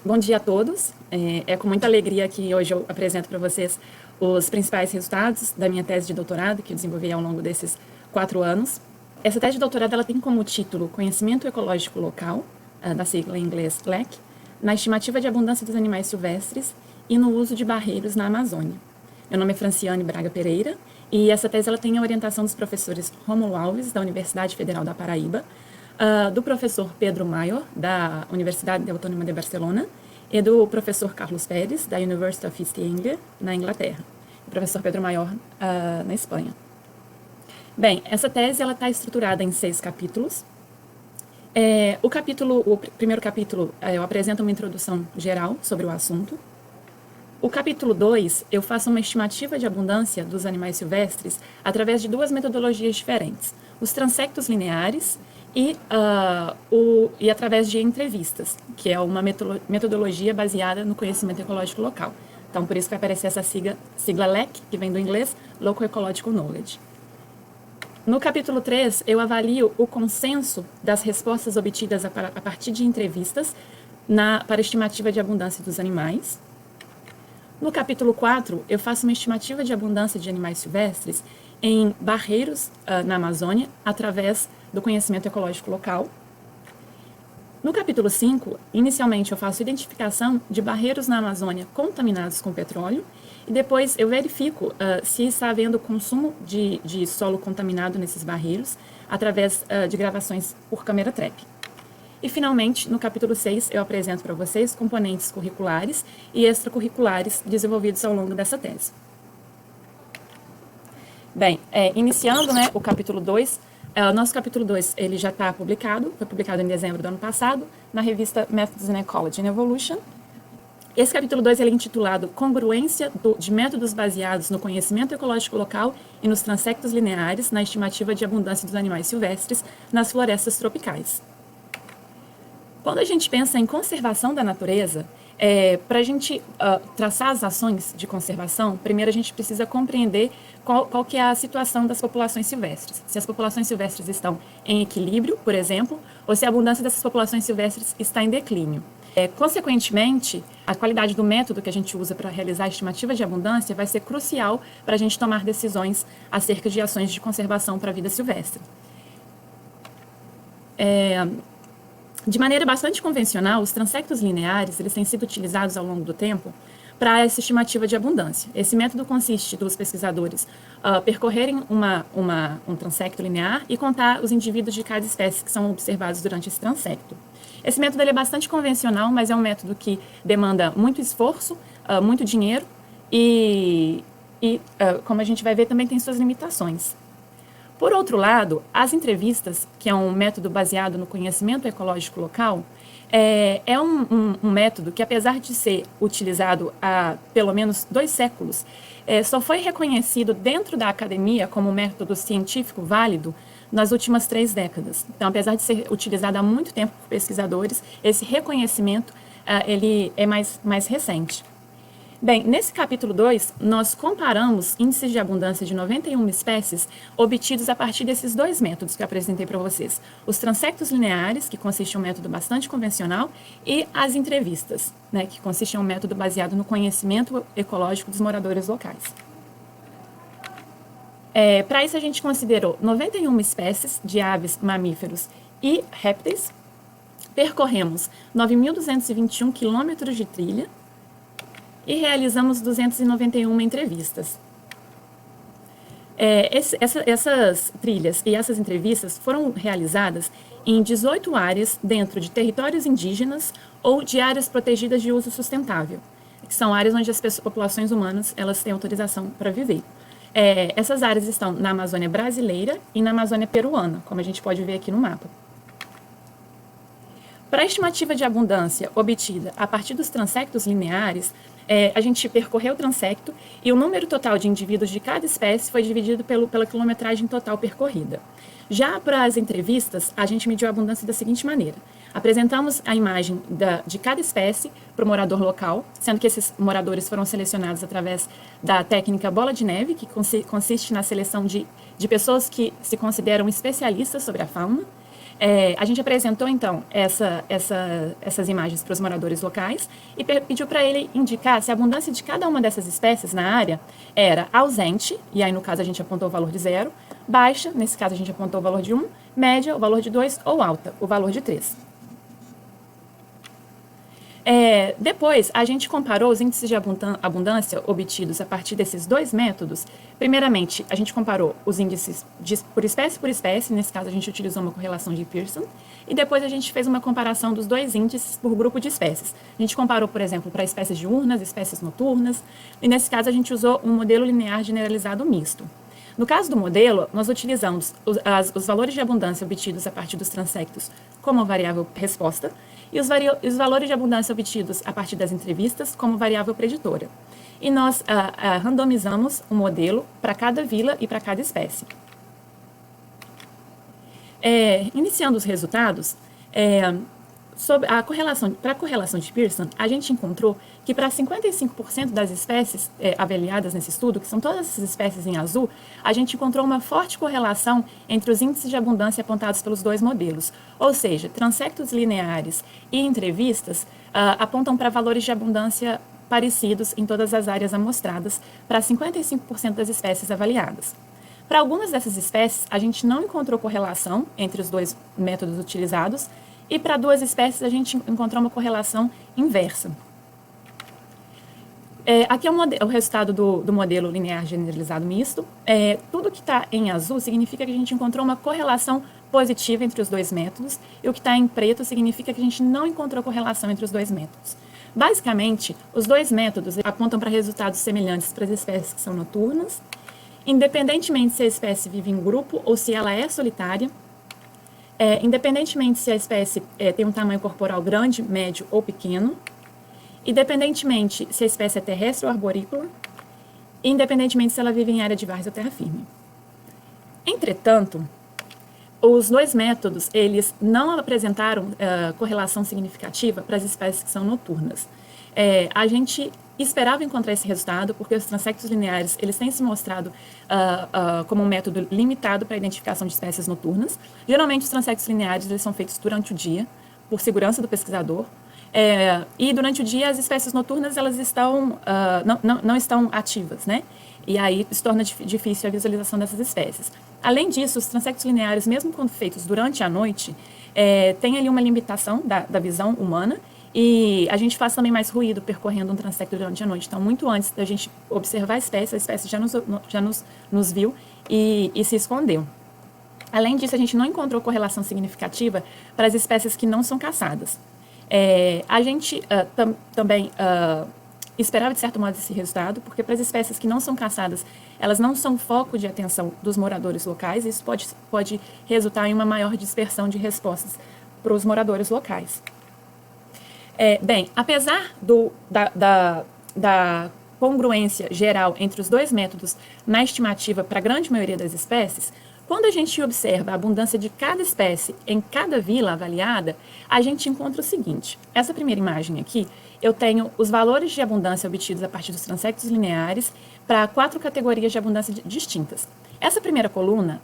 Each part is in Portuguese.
Bom dia a todos. É com muita alegria que hoje eu apresento para vocês os principais resultados da minha tese de doutorado, que eu desenvolvi ao longo desses 4 anos. Essa tese de doutorado ela tem como título Conhecimento Ecológico Local, da sigla em inglês LEC, na estimativa de abundância dos animais silvestres e no uso de barreiros na Amazônia. Meu nome é Franciane Braga Pereira e essa tese ela tem a orientação dos professores Rômulo Alves, da Universidade Federal da Paraíba, do professor Pedro Maior, da Universidade Autônoma de Barcelona, e do professor Carlos Pérez, da University of East Anglia, na Inglaterra. O professor Pedro Maior, na Espanha. Bem, essa tese está estruturada em 6 capítulos. O primeiro capítulo, eu apresento uma introdução geral sobre o assunto. O capítulo 2, eu faço uma estimativa de abundância dos animais silvestres através de 2 metodologias diferentes. Os transectos lineares e através de entrevistas, que é uma metodologia baseada no conhecimento ecológico local. Então, por isso que vai aparecer essa sigla LEC, que vem do inglês, Local Ecological Knowledge. No capítulo 3, eu avalio o consenso das respostas obtidas a partir de entrevistas para a estimativa de abundância dos animais. No capítulo 4, eu faço uma estimativa de abundância de animais silvestres em barreiros na Amazônia, através do conhecimento ecológico local. No capítulo 5, inicialmente eu faço identificação de barreiros na Amazônia contaminados com petróleo e depois eu verifico se está havendo consumo de solo contaminado nesses barreiros através de gravações por câmera trap. E, finalmente, no capítulo 6, eu apresento para vocês componentes curriculares e extracurriculares desenvolvidos ao longo dessa tese. Bem, iniciando o capítulo 2, nosso capítulo 2 ele já está publicado, foi publicado em dezembro do ano passado, na revista Methods in Ecology and Evolution. Esse capítulo 2 ele é intitulado Congruência de métodos baseados no conhecimento ecológico local e nos transectos lineares na estimativa de abundância dos animais silvestres nas florestas tropicais. Quando a gente pensa em conservação da natureza, para a gente traçar as ações de conservação, primeiro a gente precisa compreender qual que é a situação das populações silvestres. Se as populações silvestres estão em equilíbrio, por exemplo, ou se a abundância dessas populações silvestres está em declínio. Consequentemente, a qualidade do método que a gente usa para realizar a estimativa de abundância vai ser crucial para a gente tomar decisões acerca de ações de conservação para a vida silvestre. De maneira bastante convencional, os transectos lineares eles têm sido utilizados ao longo do tempo para essa estimativa de abundância. Esse método consiste dos pesquisadores percorrerem um transecto linear e contar os indivíduos de cada espécie que são observados durante esse transecto. Esse método ele é bastante convencional, mas é um método que demanda muito esforço, muito dinheiro e como a gente vai ver, também tem suas limitações. Por outro lado, as entrevistas, que é um método baseado no conhecimento ecológico local, é um método que, apesar de ser utilizado há pelo menos 2 séculos, só foi reconhecido dentro da academia como um método científico válido nas últimas 3 décadas. Então, apesar de ser utilizado há muito tempo por pesquisadores, esse reconhecimento ele é mais recente. Bem, nesse capítulo 2, nós comparamos índices de abundância de 91 espécies obtidos a partir desses 2 métodos que eu apresentei para vocês. Os transectos lineares, que consiste em um método bastante convencional, e as entrevistas, que consiste em um método baseado no conhecimento ecológico dos moradores locais. Para isso, a gente considerou 91 espécies de aves, mamíferos e répteis, percorremos 9.221 quilômetros de trilha, e realizamos 291 entrevistas. Essas trilhas e essas entrevistas foram realizadas em 18 áreas dentro de territórios indígenas ou de áreas protegidas de uso sustentável, que são áreas onde as populações humanas elas têm autorização para viver. Essas áreas estão na Amazônia brasileira e na Amazônia peruana, como a gente pode ver aqui no mapa. Para a estimativa de abundância obtida a partir dos transectos lineares, a gente percorreu o transecto e o número total de indivíduos de cada espécie foi dividido pela quilometragem total percorrida. Já para as entrevistas, a gente mediu a abundância da seguinte maneira. Apresentamos a imagem de cada espécie para o morador local, sendo que esses moradores foram selecionados através da técnica bola de neve, que consiste na seleção de pessoas que se consideram especialistas sobre a fauna. A gente apresentou, então, essas imagens para os moradores locais e pediu para ele indicar se a abundância de cada uma dessas espécies na área era ausente, e aí, no caso, a gente apontou o valor de 0, baixa, nesse caso, a gente apontou o valor de 1, média, o valor de 2, ou alta, o valor de 3. Depois, a gente comparou os índices de abundância obtidos a partir desses dois métodos. Primeiramente, a gente comparou os índices por espécie, nesse caso a gente utilizou uma correlação de Pearson, e depois a gente fez uma comparação dos dois índices por grupo de espécies. A gente comparou, por exemplo, para espécies diurnas, espécies noturnas, e nesse caso a gente usou um modelo linear generalizado misto. No caso do modelo, nós utilizamos os valores de abundância obtidos a partir dos transectos como variável resposta e os valores de abundância obtidos a partir das entrevistas como variável preditora. E nós randomizamos o modelo para cada vila e para cada espécie. Iniciando os resultados, para a correlação de Pearson, a gente encontrou que para 55% das espécies avaliadas nesse estudo, que são todas essas espécies em azul, a gente encontrou uma forte correlação entre os índices de abundância apontados pelos dois modelos. Ou seja, transectos lineares e entrevistas apontam para valores de abundância parecidos em todas as áreas amostradas para 55% das espécies avaliadas. Para algumas dessas espécies, a gente não encontrou correlação entre os dois métodos utilizados, e para duas espécies a gente encontrou uma correlação inversa. Aqui é o resultado do modelo linear generalizado misto. Tudo que está em azul significa que a gente encontrou uma correlação positiva entre os dois métodos, e o que está em preto significa que a gente não encontrou correlação entre os dois métodos. Basicamente, os dois métodos apontam para resultados semelhantes para as espécies que são noturnas, independentemente se a espécie vive em grupo ou se ela é solitária, independentemente se a espécie tem um tamanho corporal grande, médio ou pequeno, independentemente se a espécie é terrestre ou arborícola, e independentemente se ela vive em área de várzea ou terra firme. Entretanto, os dois métodos, eles não apresentaram correlação significativa para as espécies que são noturnas. A gente esperava encontrar esse resultado porque os transectos lineares eles têm se mostrado como um método limitado para a identificação de espécies noturnas. Geralmente, os transectos lineares eles são feitos durante o dia, por segurança do pesquisador. E durante o dia, as espécies noturnas elas não estão ativas, né? E aí se torna difícil a visualização dessas espécies. Além disso, os transectos lineares, mesmo quando feitos durante a noite, tem ali uma limitação da visão humana, e a gente faz também mais ruído percorrendo um transecto durante a noite. Então, muito antes da gente observar a espécie já nos viu e se escondeu. Além disso, a gente não encontrou correlação significativa para as espécies que não são caçadas. A gente também esperava, de certo modo, esse resultado, porque para as espécies que não são caçadas, elas não são foco de atenção dos moradores locais, e isso pode resultar em uma maior dispersão de respostas para os moradores locais. Apesar da congruência geral entre os dois métodos na estimativa para a grande maioria das espécies, quando a gente observa a abundância de cada espécie em cada vila avaliada, a gente encontra o seguinte. Essa primeira imagem aqui, eu tenho os valores de abundância obtidos a partir dos transectos lineares para 4 categorias de abundância distintas. Essa primeira coluna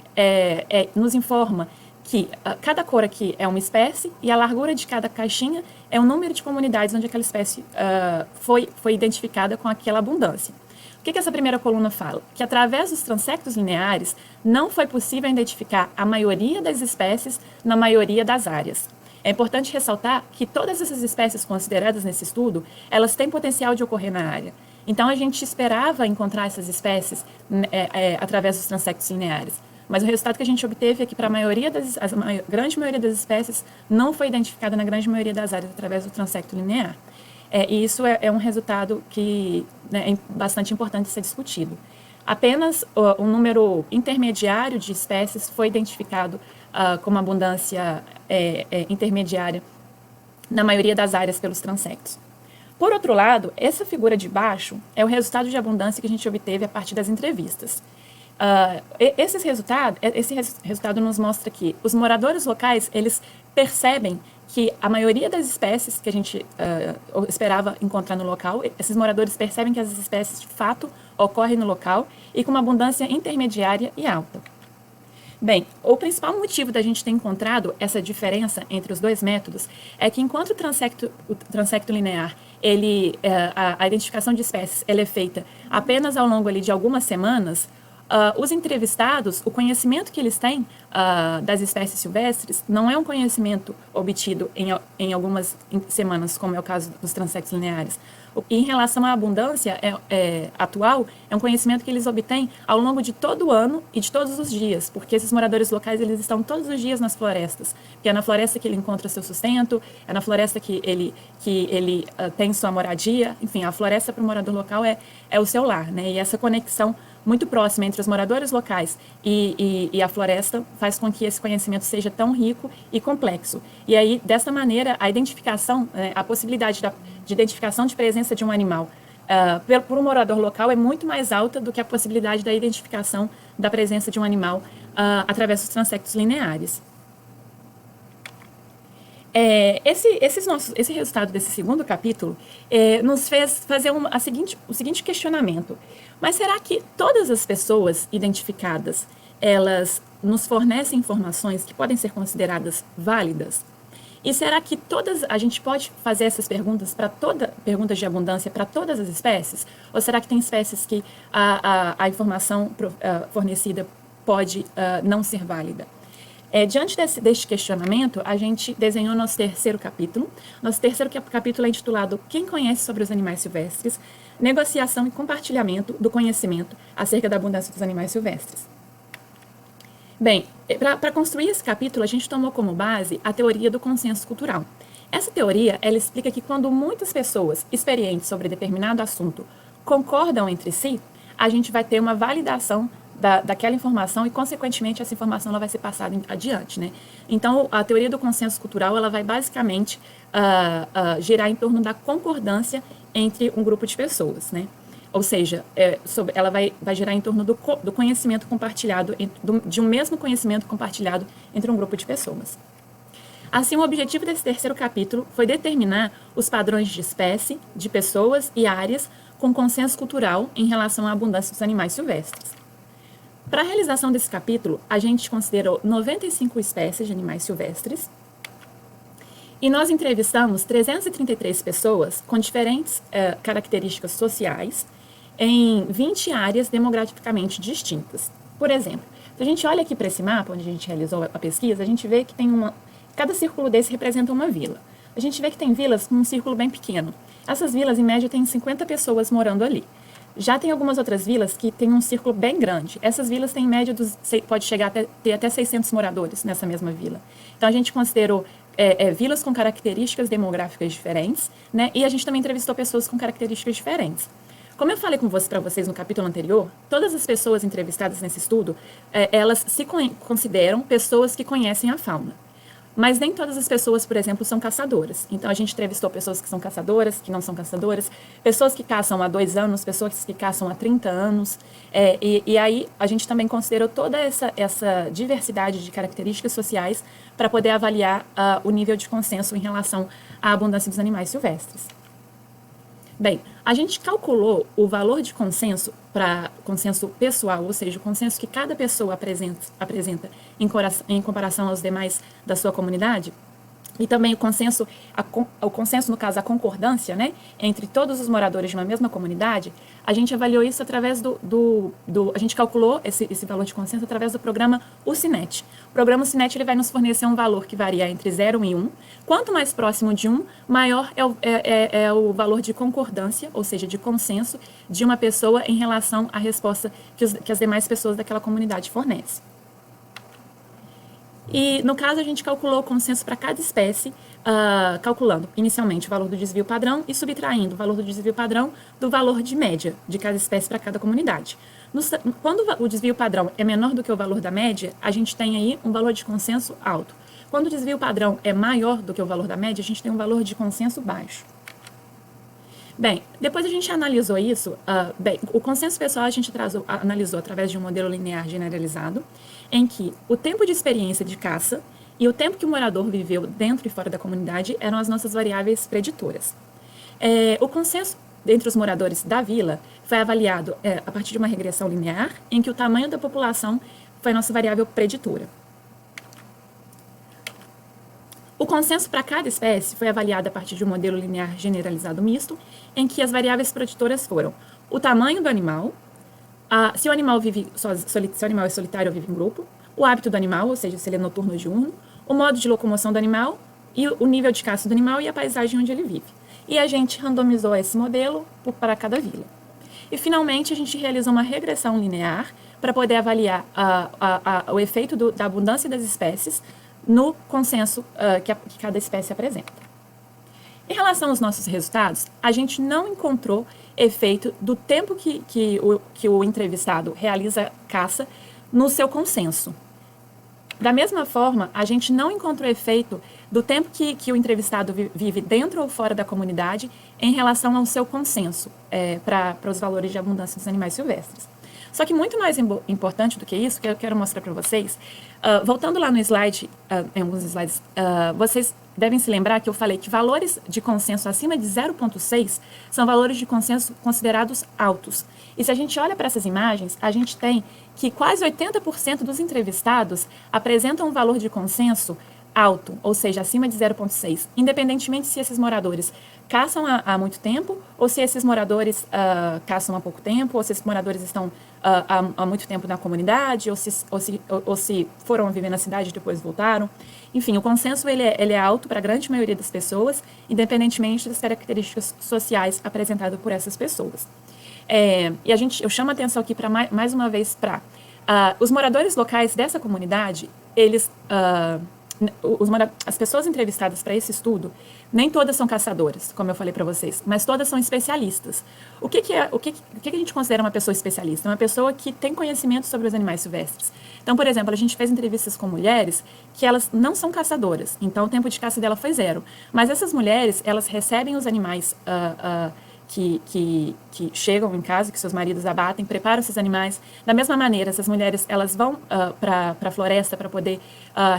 nos informa que cada cor aqui é uma espécie e a largura de cada caixinha é o número de comunidades onde aquela espécie foi identificada com aquela abundância. O que essa primeira coluna fala? Que através dos transectos lineares não foi possível identificar a maioria das espécies na maioria das áreas. É importante ressaltar que todas essas espécies consideradas nesse estudo, elas têm potencial de ocorrer na área. Então, a gente esperava encontrar essas espécies através dos transectos lineares. Mas o resultado que a gente obteve é que para a grande maioria das espécies não foi identificada na grande maioria das áreas através do transecto linear. E isso é um resultado que é bastante importante ser discutido. Apenas um número intermediário de espécies foi identificado como abundância intermediária na maioria das áreas pelos transectos. Por outro lado, essa figura de baixo é o resultado de abundância que a gente obteve a partir das entrevistas. Esse resultado nos mostra que os moradores locais, eles percebem que a maioria das espécies que a gente esperava encontrar no local, esses moradores percebem que as espécies de fato ocorrem no local e com uma abundância intermediária e alta. Bem, o principal motivo da gente ter encontrado essa diferença entre os dois métodos é que enquanto o transecto linear, a identificação de espécies ela é feita apenas ao longo ali de algumas semanas, os entrevistados, o conhecimento que eles têm das espécies silvestres não é um conhecimento obtido em algumas semanas, como é o caso dos transectos lineares. E em relação à abundância atual, é um conhecimento que eles obtêm ao longo de todo o ano e de todos os dias, porque esses moradores locais eles estão todos os dias nas florestas, porque é na floresta que ele encontra seu sustento, é na floresta que ele tem sua moradia, enfim, a floresta para o morador local é o seu lar, né? E essa conexão muito próxima entre os moradores locais e a floresta faz com que esse conhecimento seja tão rico e complexo. E aí, dessa maneira, a identificação, a possibilidade de identificação de presença de um animal por um morador local é muito mais alta do que a possibilidade da identificação da presença de um animal através dos transectos lineares. Esse resultado desse segundo capítulo nos fez fazer o seguinte questionamento. Mas será que todas as pessoas identificadas, elas nos fornecem informações que podem ser consideradas válidas? E será que a gente pode fazer essas perguntas perguntas de abundância para todas as espécies? Ou será que tem espécies que a informação fornecida pode não ser válida? Diante deste questionamento, a gente desenhou nosso terceiro capítulo. Nosso terceiro capítulo é intitulado Quem conhece sobre os animais silvestres? Negociação e compartilhamento do conhecimento acerca da abundância dos animais silvestres. Bem, para construir esse capítulo, a gente tomou como base a teoria do consenso cultural. Essa teoria, ela explica que quando muitas pessoas experientes sobre determinado assunto concordam entre si, a gente vai ter uma validação daquela informação e, consequentemente, essa informação ela vai ser passada adiante, né? Então, a teoria do consenso cultural ela vai basicamente girar em torno da concordância entre um grupo de pessoas, né? Ou seja, ela vai girar em torno do conhecimento compartilhado, de um mesmo conhecimento compartilhado entre um grupo de pessoas. Assim, o objetivo desse terceiro capítulo foi determinar os padrões de espécie, de pessoas e áreas com consenso cultural em relação à abundância dos animais silvestres. Para a realização desse capítulo, a gente considerou 95 espécies de animais silvestres e nós entrevistamos 333 pessoas com diferentes características sociais em 20 áreas demograficamente distintas. Por exemplo, se a gente olha aqui para esse mapa, onde a gente realizou a pesquisa, a gente vê que cada círculo desse representa uma vila. A gente vê que tem vilas com um círculo bem pequeno. Essas vilas, em média, têm 50 pessoas morando ali. Já tem algumas outras vilas que têm um círculo bem grande. Essas vilas têm, em média, pode chegar a ter até 600 moradores nessa mesma vila. Então, a gente considerou vilas com características demográficas diferentes, né? E a gente também entrevistou pessoas com características diferentes. Como eu falei para vocês no capítulo anterior, todas as pessoas entrevistadas nesse estudo, elas se consideram pessoas que conhecem a fauna. Mas nem todas as pessoas, por exemplo, são caçadoras. Então, a gente entrevistou pessoas que são caçadoras, que não são caçadoras, pessoas que caçam há 2 anos, pessoas que caçam há 30 anos. E aí, a gente também considerou toda essa diversidade de características sociais para poder avaliar o nível de consenso em relação à abundância dos animais silvestres. Bem, a gente calculou o valor de consenso para consenso pessoal, ou seja, o consenso que cada pessoa apresenta em comparação aos demais da sua comunidade, e também o consenso, no caso, a concordância, né, entre todos os moradores de uma mesma comunidade. A gente avaliou isso através a gente calculou esse valor de consenso através do programa UCINET. O programa UCINET ele vai nos fornecer um valor que varia entre 0 e 1. Quanto mais próximo de 1, maior é o valor de concordância, ou seja, de consenso de uma pessoa em relação à resposta que as demais pessoas daquela comunidade fornecem. E, no caso, a gente calculou o consenso para cada espécie, calculando inicialmente o valor do desvio padrão e subtraindo o valor do desvio padrão do valor de média de cada espécie para cada comunidade. Quando o desvio padrão é menor do que o valor da média, a gente tem aí um valor de consenso alto. Quando o desvio padrão é maior do que o valor da média, a gente tem um valor de consenso baixo. Bem, depois a gente analisou isso. O consenso pessoal a gente analisou através de um modelo linear generalizado, em que o tempo de experiência de caça e o tempo que o morador viveu dentro e fora da comunidade eram as nossas variáveis preditoras. O consenso entre os moradores da vila foi avaliado a partir de uma regressão linear, em que o tamanho da população foi a nossa variável preditora. O consenso para cada espécie foi avaliado a partir de um modelo linear generalizado misto, em que as variáveis preditoras foram o tamanho do animal, se o animal é solitário ou vive em grupo, o hábito do animal, ou seja, se ele é noturno ou diurno, o modo de locomoção do animal, e o nível de caça do animal e a paisagem onde ele vive. E a gente randomizou esse modelo para cada vila. E, finalmente, a gente realizou uma regressão linear para poder avaliar o efeito da abundância das espécies no consenso que cada espécie apresenta. Em relação aos nossos resultados, a gente não encontrou efeito do tempo que o entrevistado realiza caça no seu consenso. Da mesma forma, a gente não encontrou efeito do tempo que o entrevistado vive dentro ou fora da comunidade em relação ao seu consenso para os valores de abundância dos animais silvestres. Só que muito mais importante do que isso, que eu quero mostrar para vocês, voltando lá no slide, em alguns slides, vocês devem se lembrar que eu falei que valores de consenso acima de 0,6 são valores de consenso considerados altos. E se a gente olha para essas imagens, a gente tem que quase 80% dos entrevistados apresentam um valor de consenso alto, ou seja, acima de 0,6, independentemente se esses moradores caçam há muito tempo, ou se esses moradores caçam há pouco tempo, ou se esses moradores estão há muito tempo na comunidade, ou se foram viver na cidade e depois voltaram. Enfim, o consenso ele é alto para a grande maioria das pessoas, independentemente das características sociais apresentadas por essas pessoas. E eu chamo a atenção aqui mais uma vez para os moradores locais dessa comunidade, eles as pessoas entrevistadas para esse estudo, nem todas são caçadoras, como eu falei para vocês, mas todas são especialistas. O que a gente considera uma pessoa especialista? Uma pessoa que tem conhecimento sobre os animais silvestres. Então, por exemplo, a gente fez entrevistas com mulheres que elas não são caçadoras, então o tempo de caça dela foi 0. Mas essas mulheres, elas recebem os animais que chegam em casa, que seus maridos abatem, preparam esses animais. Da mesma maneira, essas mulheres elas vão para a floresta para poder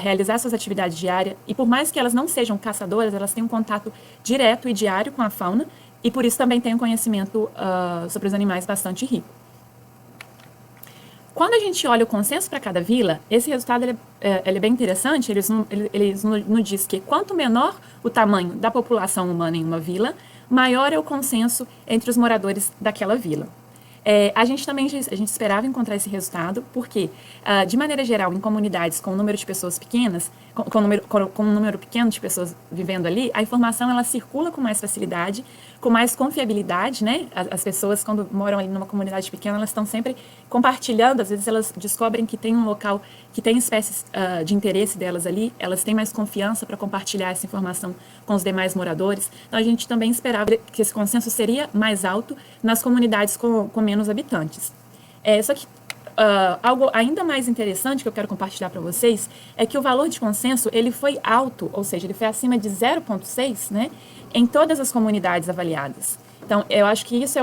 realizar suas atividades diárias, e por mais que elas não sejam caçadoras, elas têm um contato direto e diário com a fauna, e por isso também têm um conhecimento sobre os animais bastante rico. Quando a gente olha o consenso para cada vila, esse resultado ele é bem interessante. Eles nos diz que quanto menor o tamanho da população humana em uma vila, maior é o consenso entre os moradores daquela vila. A gente esperava encontrar esse resultado, porque, de maneira geral, em comunidades com um número de pessoas pequenas, com um número pequeno de pessoas vivendo ali, a informação ela circula com mais facilidade, com mais confiabilidade, né? As pessoas, quando moram ali numa comunidade pequena, elas estão sempre compartilhando. Às vezes elas descobrem que tem um local que tem espécies de interesse delas ali, elas têm mais confiança para compartilhar essa informação com os demais moradores. Então, a gente também esperava que esse consenso seria mais alto nas comunidades com menos habitantes. Só que algo ainda mais interessante que eu quero compartilhar para vocês é que o valor de consenso ele foi alto, ou seja, ele foi acima de 0,6, né, em todas as comunidades avaliadas. Então, eu acho que isso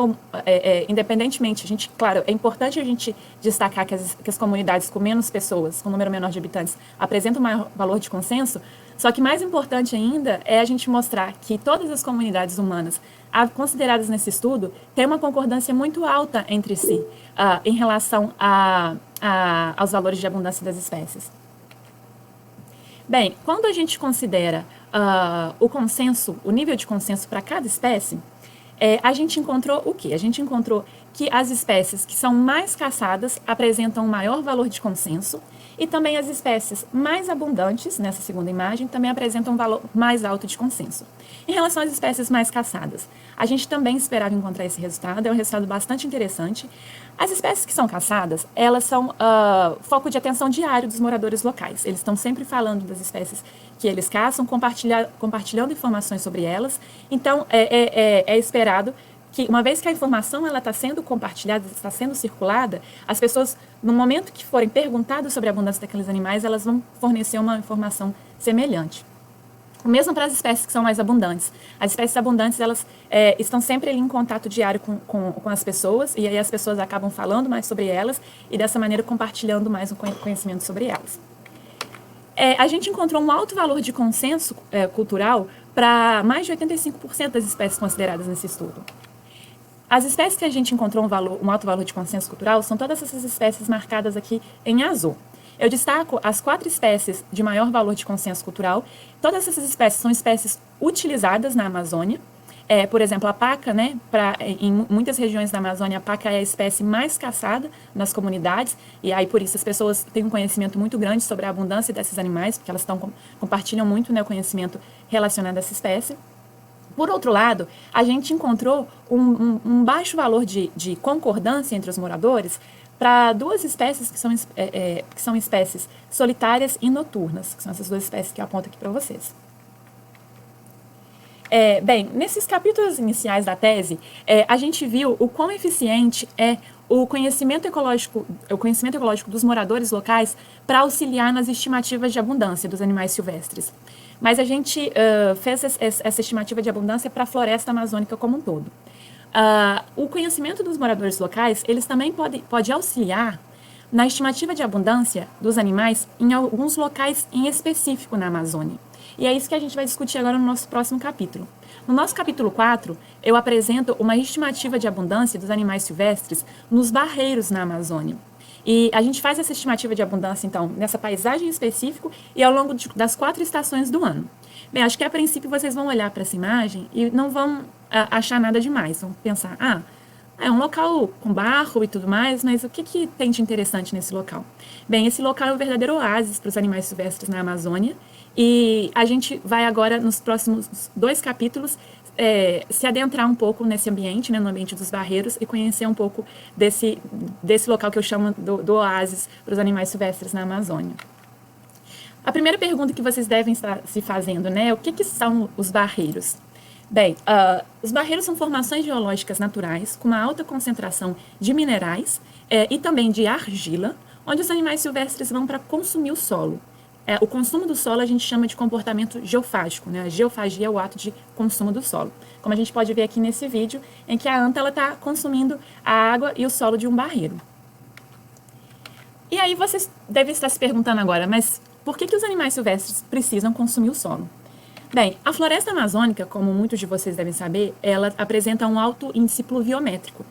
independentemente, claro, é importante a gente destacar que as comunidades com menos pessoas, com um número menor de habitantes, apresentam maior valor de consenso, só que mais importante ainda é a gente mostrar que todas as comunidades humanas consideradas nesse estudo têm uma concordância muito alta entre si em relação aos valores de abundância das espécies. Bem, quando a gente considera o nível de consenso para cada espécie, a gente encontrou o quê? A gente encontrou que as espécies que são mais caçadas apresentam um maior valor de consenso, e também as espécies mais abundantes, nessa segunda imagem, também apresentam um valor mais alto de consenso. Em relação às espécies mais caçadas, a gente também esperava encontrar esse resultado, é um resultado bastante interessante. As espécies que são caçadas, elas são foco de atenção diário dos moradores locais. Eles estão sempre falando das espécies que eles caçam, compartilhando informações sobre elas. Então, é esperado que, uma vez que a informação está sendo compartilhada, está sendo circulada, as pessoas, no momento que forem perguntadas sobre a abundância daqueles animais, elas vão fornecer uma informação semelhante. O mesmo para as espécies que são mais abundantes. As espécies abundantes, elas estão sempre ali em contato diário com as pessoas, e aí as pessoas acabam falando mais sobre elas, e dessa maneira compartilhando mais o conhecimento sobre elas. A gente encontrou um alto valor de consenso cultural para mais de 85% das espécies consideradas nesse estudo. As espécies que a gente encontrou um alto valor de consenso cultural são todas essas espécies marcadas aqui em azul. Eu destaco as 4 espécies de maior valor de consenso cultural. Todas essas espécies são espécies utilizadas na Amazônia. Por exemplo, a paca, né, em muitas regiões da Amazônia, a paca é a espécie mais caçada nas comunidades, e aí por isso as pessoas têm um conhecimento muito grande sobre a abundância desses animais, porque elas compartilham muito, né, o conhecimento relacionado a essa espécie. Por outro lado, a gente encontrou um baixo valor de concordância entre os moradores para 2 espécies que são espécies solitárias e noturnas, que são essas 2 espécies que eu aponto aqui para vocês. Bem, nesses capítulos iniciais da tese, a gente viu o quão eficiente é o conhecimento ecológico dos moradores locais para auxiliar nas estimativas de abundância dos animais silvestres. Mas a gente fez essa estimativa de abundância para a floresta amazônica como um todo. O conhecimento dos moradores locais, eles também pode auxiliar na estimativa de abundância dos animais em alguns locais em específico na Amazônia. E é isso que a gente vai discutir agora no nosso próximo capítulo. No nosso capítulo 4, eu apresento uma estimativa de abundância dos animais silvestres nos barreiros na Amazônia. E a gente faz essa estimativa de abundância, então, nessa paisagem específica e ao longo das 4 estações do ano. Bem, acho que a princípio vocês vão olhar para essa imagem e não vão achar nada demais. Vão pensar, é um local com barro e tudo mais, mas o que tem de interessante nesse local? Bem, esse local é um verdadeiro oásis para os animais silvestres na Amazônia. E a gente vai agora, nos próximos 2 capítulos, se adentrar um pouco nesse ambiente, né, no ambiente dos barreiros, e conhecer um pouco desse local que eu chamo do oásis para os animais silvestres na Amazônia. A primeira pergunta que vocês devem estar se fazendo, né, o que são os barreiros? Bem, os barreiros são formações geológicas naturais com uma alta concentração de minerais e também de argila, onde os animais silvestres vão para consumir o solo. O consumo do solo a gente chama de comportamento geofágico, né? A geofagia é o ato de consumo do solo. Como a gente pode ver aqui nesse vídeo, em que a anta está consumindo a água e o solo de um barreiro. E aí vocês devem estar se perguntando agora, mas por que os animais silvestres precisam consumir o solo? Bem, a floresta amazônica, como muitos de vocês devem saber, ela apresenta um alto índice pluviométrico.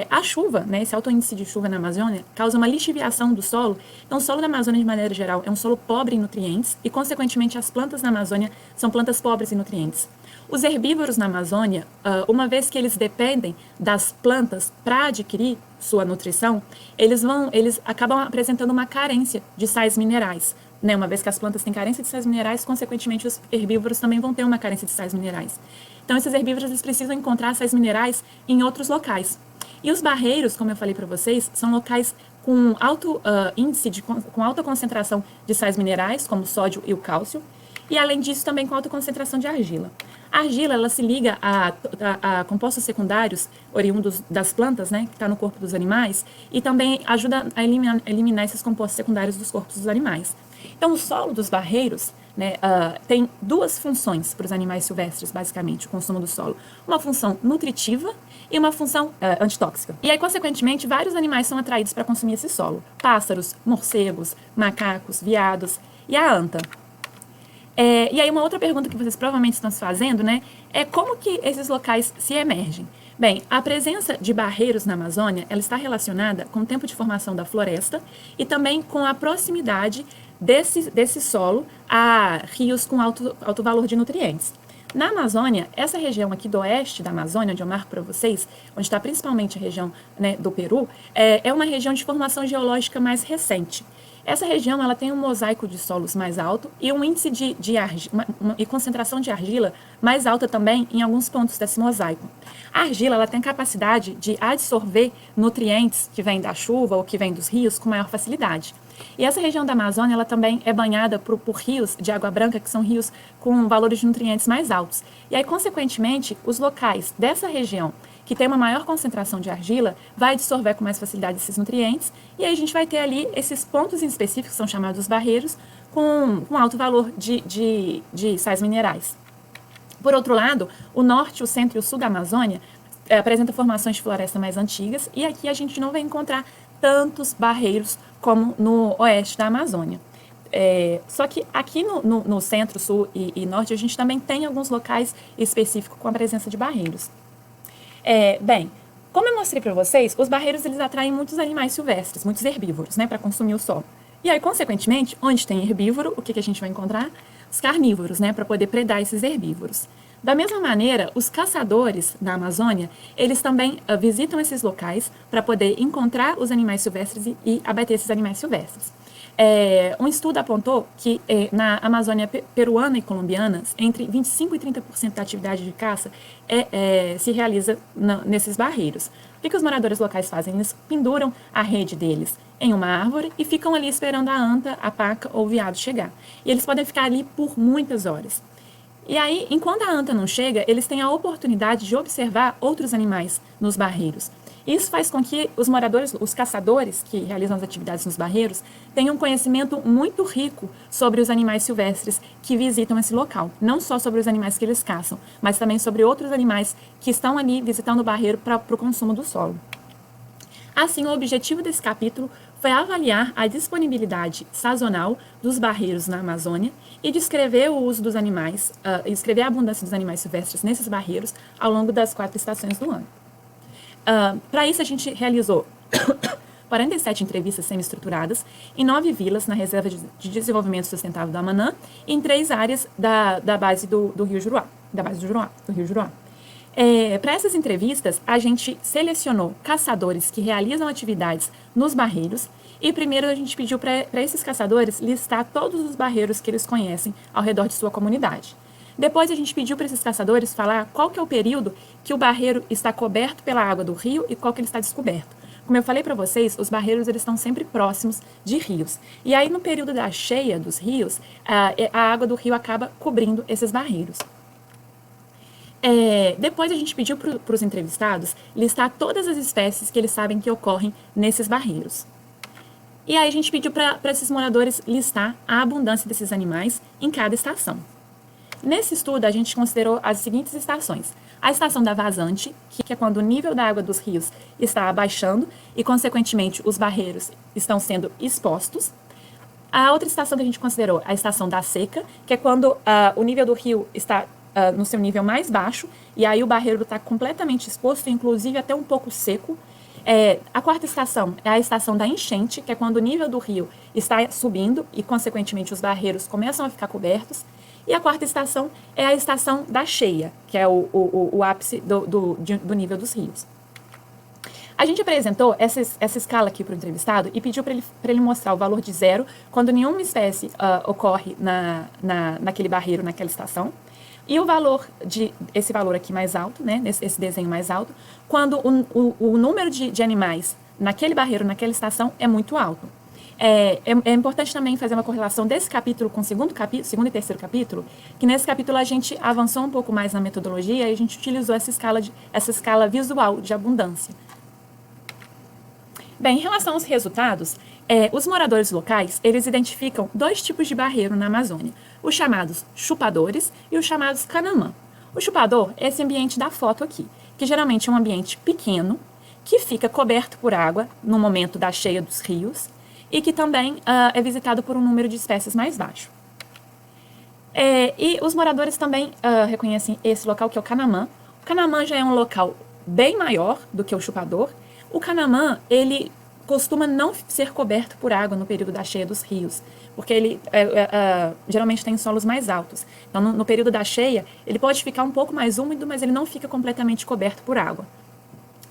A chuva, né, esse alto índice de chuva na Amazônia, causa uma lixiviação do solo. Então, o solo da Amazônia, de maneira geral, é um solo pobre em nutrientes e, consequentemente, as plantas na Amazônia são plantas pobres em nutrientes. Os herbívoros na Amazônia, uma vez que eles dependem das plantas para adquirir sua nutrição, eles acabam apresentando uma carência de sais minerais. Né, uma vez que as plantas têm carência de sais minerais, consequentemente os herbívoros também vão ter uma carência de sais minerais. Então esses herbívoros eles precisam encontrar sais minerais em outros locais. E os barreiros, como eu falei para vocês, são locais com alto índice, com alta concentração de sais minerais, como o sódio e o cálcio, e além disso também com alta concentração de argila. A argila ela se liga a compostos secundários oriundos das plantas, né, que está no corpo dos animais, e também ajuda a eliminar esses compostos secundários dos corpos dos animais. Então, o solo dos barreiros, né, tem 2 funções para os animais silvestres, basicamente, o consumo do solo. Uma função nutritiva e uma função antitóxica. E aí, consequentemente, vários animais são atraídos para consumir esse solo. Pássaros, morcegos, macacos, veados e a anta. E aí, uma outra pergunta que vocês provavelmente estão se fazendo, né, é como que esses locais se emergem? Bem, a presença de barreiros na Amazônia, ela está relacionada com o tempo de formação da floresta e também com a proximidade desse solo a rios com alto valor de nutrientes. Na Amazônia, essa região aqui do oeste da Amazônia, onde eu marco para vocês, onde está principalmente a região, né, do Peru, é uma região de formação geológica mais recente. Essa região ela tem um mosaico de solos mais alto e um índice e concentração de argila mais alta também em alguns pontos desse mosaico. A argila ela tem capacidade de absorver nutrientes que vêm da chuva ou que vêm dos rios com maior facilidade. E essa região da Amazônia ela também é banhada por rios de água branca, que são rios com valores de nutrientes mais altos. E aí, consequentemente, os locais dessa região que tem uma maior concentração de argila, vai absorver com mais facilidade esses nutrientes, e aí a gente vai ter ali esses pontos em específico, que são chamados barreiros, com alto valor de sais minerais. Por outro lado, o norte, o centro e o sul da Amazônia apresentam formações de floresta mais antigas, e aqui a gente não vai encontrar tantos barreiros como no oeste da Amazônia. Só que aqui no centro, sul e norte, a gente também tem alguns locais específicos com a presença de barreiros. Bem, como eu mostrei para vocês, os barreiros eles atraem muitos animais silvestres, muitos herbívoros, né, para consumir o solo. E aí, consequentemente, onde tem herbívoro, o que a gente vai encontrar? Os carnívoros, né, para poder predar esses herbívoros. Da mesma maneira, os caçadores na Amazônia, eles também visitam esses locais para poder encontrar os animais silvestres e abater esses animais silvestres. Um estudo apontou que na Amazônia peruana e colombiana, entre 25% e 30% da atividade de caça se realiza nesses barreiros. O que os moradores locais fazem? Eles penduram a rede deles em uma árvore e ficam ali esperando a anta, a paca ou o veado chegar. E eles podem ficar ali por muitas horas. E aí, enquanto a anta não chega, eles têm a oportunidade de observar outros animais nos barreiros. Isso faz com que os moradores, os caçadores que realizam as atividades nos barreiros, tenham um conhecimento muito rico sobre os animais silvestres que visitam esse local. Não só sobre os animais que eles caçam, mas também sobre outros animais que estão ali visitando o barreiro para o consumo do solo. Assim, o objetivo desse capítulo foi avaliar a disponibilidade sazonal dos barreiros na Amazônia e descrever o uso dos animais, descrever a abundância dos animais silvestres nesses barreiros ao longo das 4 estações do ano. Para isso, a gente realizou 47 entrevistas semi-estruturadas em 9 vilas na Reserva de Desenvolvimento Sustentável do Amanã e em 3 áreas da base do Rio Juruá, do Rio Juruá. Para essas entrevistas, a gente selecionou caçadores que realizam atividades nos barreiros e primeiro a gente pediu para esses caçadores listar todos os barreiros que eles conhecem ao redor de sua comunidade. Depois a gente pediu para esses caçadores falar qual que é o período que o barreiro está coberto pela água do rio e qual que ele está descoberto. Como eu falei para vocês, os barreiros eles estão sempre próximos de rios. E aí no período da cheia dos rios, a água do rio acaba cobrindo esses barreiros. Depois a gente pediu para os entrevistados listar todas as espécies que eles sabem que ocorrem nesses barreiros. E aí a gente pediu para esses moradores listar a abundância desses animais em cada estação. Nesse estudo, a gente considerou as seguintes estações. A estação da vazante, que é quando o nível da água dos rios está abaixando e, consequentemente, os barreiros estão sendo expostos. A outra estação que a gente considerou, a estação da seca, que é quando o nível do rio está no seu nível mais baixo, e aí o barreiro está completamente exposto, inclusive até um pouco seco. A quarta estação é a estação da enchente, que é quando o nível do rio está subindo e, consequentemente, os barreiros começam a ficar cobertos. E a quarta estação é a estação da cheia, que é o ápice do nível dos rios. A gente apresentou essa escala aqui para o entrevistado e pediu para ele mostrar o valor de 0 quando nenhuma espécie ocorre naquele barreiro, naquela estação. E esse valor aqui mais alto, né, esse desenho mais alto, quando o número de animais naquele barreiro, naquela estação, é muito alto. É importante também fazer uma correlação desse capítulo com o segundo e terceiro capítulo, que nesse capítulo a gente avançou um pouco mais na metodologia e a gente utilizou essa escala visual de abundância. Bem, em relação aos resultados, os moradores locais, eles identificam 2 tipos de barreiro na Amazônia, os chamados chupadores e os chamados canamã. O chupador é esse ambiente da foto aqui, que geralmente é um ambiente pequeno, que fica coberto por água no momento da cheia dos rios, e que também é visitado por um número de espécies mais baixo. E os moradores também reconhecem esse local, que é o canamã. O canamã já é um local bem maior do que o chupador. O canamã, ele costuma não ser coberto por água no período da cheia dos rios, porque ele geralmente tem solos mais altos. Então, no período da cheia, ele pode ficar um pouco mais úmido, mas ele não fica completamente coberto por água.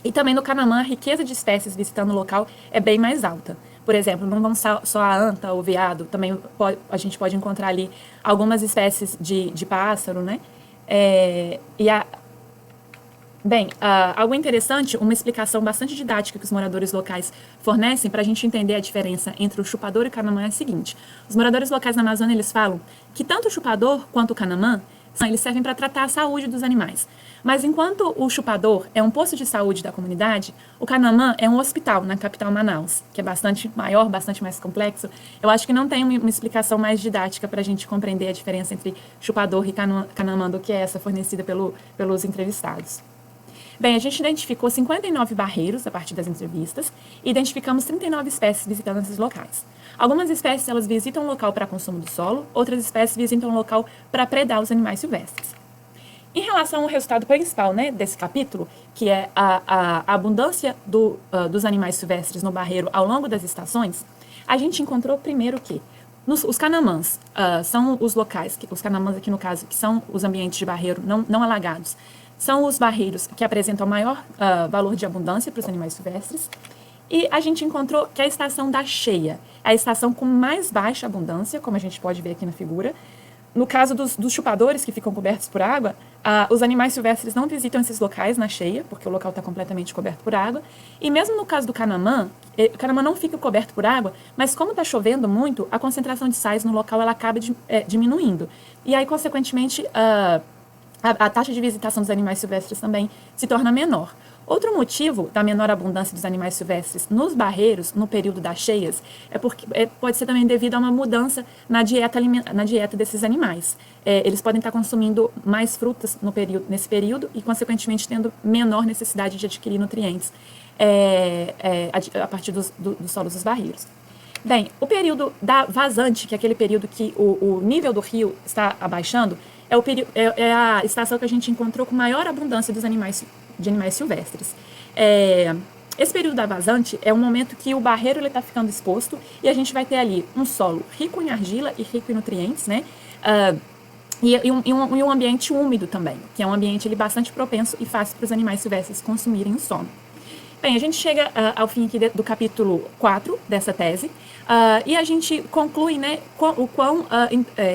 E também no canamã, a riqueza de espécies visitando o local é bem mais alta. Por exemplo, não vão só a anta ou o veado, também a gente pode encontrar ali algumas espécies de pássaro, né? Algo interessante, uma explicação bastante didática que os moradores locais fornecem para a gente entender a diferença entre o chupador e o canamã é a seguinte. Os moradores locais na Amazônia, eles falam que tanto o chupador quanto o canamã, eles servem para tratar a saúde dos animais. Mas enquanto o chupador é um posto de saúde da comunidade, o canamã é um hospital na capital Manaus, que é bastante maior, bastante mais complexo. Eu acho que não tem uma explicação mais didática para a gente compreender a diferença entre chupador e canamã do que essa fornecida pelos entrevistados. Bem, a gente identificou 59 barreiros a partir das entrevistas e identificamos 39 espécies visitando esses locais. Algumas espécies elas visitam o local para consumo do solo, outras espécies visitam o local para predar os animais silvestres. Em relação ao resultado principal, né, desse capítulo, que é a abundância dos animais silvestres no barreiro ao longo das estações, A gente encontrou primeiro que os canamãs são os locais, os canamãs aqui no caso, que são os ambientes de barreiro não alagados, são os barreiros que apresentam maior valor de abundância para os animais silvestres. E a gente encontrou que a estação da cheia é a estação com mais baixa abundância, como a gente pode ver aqui na figura. No caso dos chupadores que ficam cobertos por água, os animais silvestres não visitam esses locais na cheia, porque o local está completamente coberto por água. E mesmo no caso do canamã, o canamã não fica coberto por água, mas como está chovendo muito, a concentração de sais no local ela acaba diminuindo. E aí, consequentemente, a taxa de visitação dos animais silvestres também se torna menor. Outro motivo da menor abundância dos animais silvestres nos barreiros, no período das cheias, pode ser também devido a uma mudança na dieta desses animais. Eles podem estar consumindo mais frutas nesse período e, consequentemente, tendo menor necessidade de adquirir nutrientes a partir dos solos dos barreiros. Bem, o período da vazante, que é aquele período que o nível do rio está abaixando, é a estação que a gente encontrou com maior abundância de animais silvestres. Esse período da vazante é um momento que o barreiro está ficando exposto e a gente vai ter ali um solo rico em argila e rico em nutrientes, né? E um ambiente úmido também, que é um ambiente bastante propenso e fácil para os animais silvestres consumirem o sono. Bem, a gente chega ao fim aqui do capítulo 4 dessa tese, e a gente conclui, né, o quão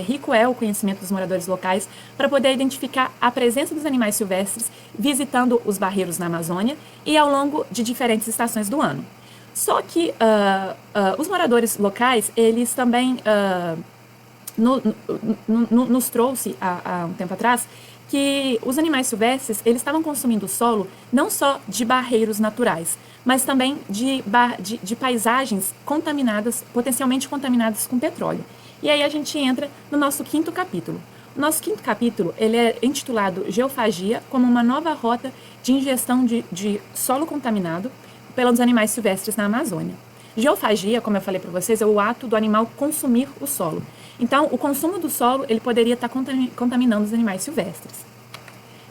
rico é o conhecimento dos moradores locais para poder identificar a presença dos animais silvestres visitando os barreiros na Amazônia e ao longo de diferentes estações do ano. Só que os moradores locais, eles também nos trouxe há um tempo atrás que os animais silvestres eles estavam consumindo o solo não só de barreiros naturais, mas também de paisagens contaminadas, potencialmente contaminadas com petróleo. E aí a gente entra no nosso quinto capítulo. O nosso quinto capítulo ele é intitulado Geofagia como uma nova rota de ingestão de solo contaminado pelos animais silvestres na Amazônia. Geofagia, como eu falei para vocês, é o ato do animal consumir o solo. Então, o consumo do solo ele poderia estar contaminando os animais silvestres.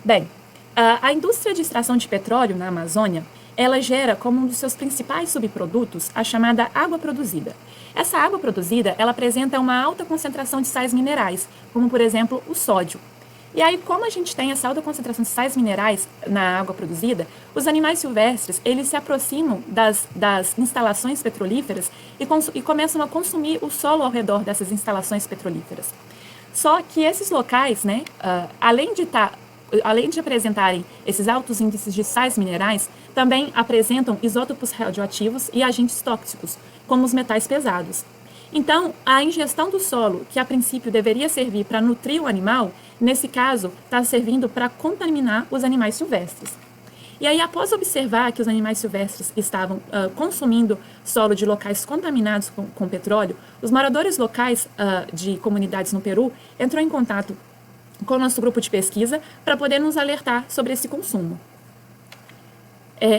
Bem, a indústria de extração de petróleo na Amazônia, ela gera como um dos seus principais subprodutos a chamada água produzida. Essa água produzida, ela apresenta uma alta concentração de sais minerais, como por exemplo o sódio. E aí, como a gente tem essa alta concentração de sais minerais na água produzida, os animais silvestres, eles se aproximam das instalações petrolíferas e começam a consumir o solo ao redor dessas instalações petrolíferas. Só que esses locais, né, além de apresentarem esses altos índices de sais minerais, também apresentam isótopos radioativos e agentes tóxicos, como os metais pesados. Então, a ingestão do solo, que a princípio deveria servir para nutrir o animal, nesse caso, está servindo para contaminar os animais silvestres. E aí, após observar que os animais silvestres estavam consumindo solo de locais contaminados com petróleo, os moradores locais de comunidades no Peru entrou em contato com o nosso grupo de pesquisa para poder nos alertar sobre esse consumo.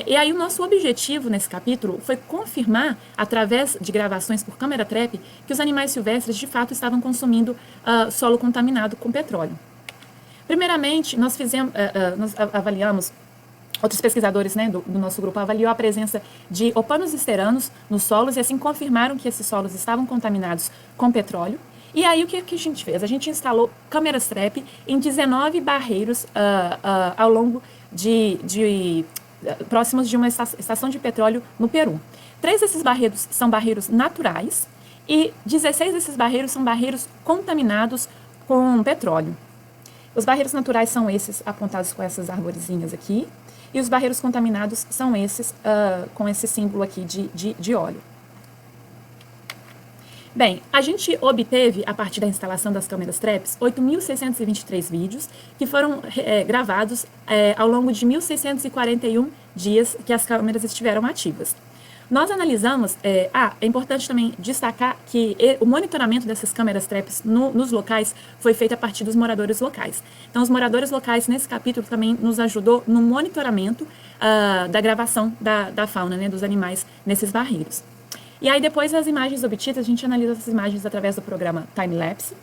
E aí o nosso objetivo nesse capítulo foi confirmar, através de gravações por câmera trap, que os animais silvestres de fato estavam consumindo solo contaminado com petróleo. Primeiramente, nós avaliamos, outros pesquisadores, né, do nosso grupo avaliou a presença de opanos esteranos nos solos e assim confirmaram que esses solos estavam contaminados com petróleo. E aí o que a gente fez? A gente instalou câmeras trap em 19 barreiros ao longo próximos de uma estação de petróleo no Peru. 3 desses barreiros são barreiros naturais e 16 desses barreiros são barreiros contaminados com petróleo. Os barreiros naturais são esses apontados com essas arvorezinhas aqui e os barreiros contaminados são esses com esse símbolo aqui de óleo. Bem, a gente obteve, a partir da instalação das câmeras TRAPS, 8.623 vídeos que foram gravados ao longo de 1.641 dias que as câmeras estiveram ativas. Nós analisamos, é importante também destacar que o monitoramento dessas câmeras TRAPS nos locais foi feito a partir dos moradores locais. Então, os moradores locais, nesse capítulo, também nos ajudou no monitoramento da gravação da fauna, né, dos animais nesses barreiros. E aí, depois das imagens obtidas, a gente analisa essas imagens através do programa Time-Lapse.